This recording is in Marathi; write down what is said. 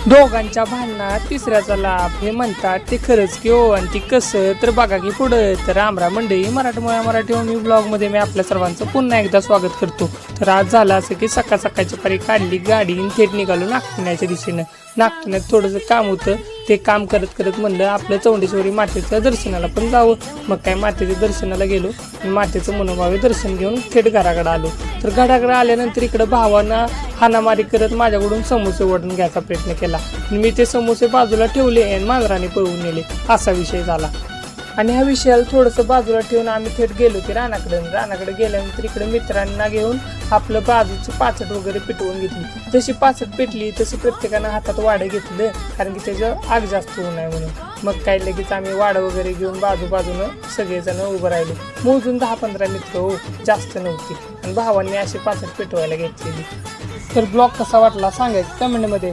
दोघांच्या भांडणात तिसऱ्याचा लाभ हे म्हणतात ते खरंच की हो. आणि ती कसं तर बघा की पुढं तर रामराम मंडळी, मराठी मी ब्लॉगमध्ये मी आपल्या सर्वांचं पुन्हा एकदा स्वागत करतो. तर आज झालं असं की सकाळची पारी काढली गाडी आणि थेट निघालो नागपुण्याच्या दिशेनं. नागपुण्यात थोडंसं काम होतं, ते काम करत करत म्हणलं आपलं चौंडेश्वरी मातेचं दर्शनाला पण जावं. मग काय मातेच्या दर्शनाला गेलो आणि मातेचं मनोभावे दर्शन घेऊन थेट घराकडे आलो. तर घराकडे आल्यानंतर इकडं भावानं हाणामारी करत माझ्याकडून समोसे ओढून घ्यायचा प्रयत्न केला. मी ते समोसे बाजूला ठेवले आणि मांजराने पळवून नेले, असा विषय झाला. आणि ह्या विषयाला थोडंसं बाजूला ठेवून आम्ही थेट गेलो की रानाकडे गेल्यानंतर इकडे मित्रांना घेऊन आपलं बाजूची पाचट वगैरे पेटवून घेतली. जशी पाचट पेटली तशी प्रत्येकानं हातात वाडं घेतलं, कारण की त्याचं आग जास्त होऊ नये म्हणून. मग काय लगेच आम्ही वाडं वगैरे घेऊन बाजूबाजूनं सगळेजण उभं राहिलो. मोजून 10-15 मित्र हो, जास्त नव्हती. आणि भावांनी अशी पाचट पेटवायला घेतलेली. तर ब्लॉग कसा वाटला सांगायचं कमेंटमध्ये.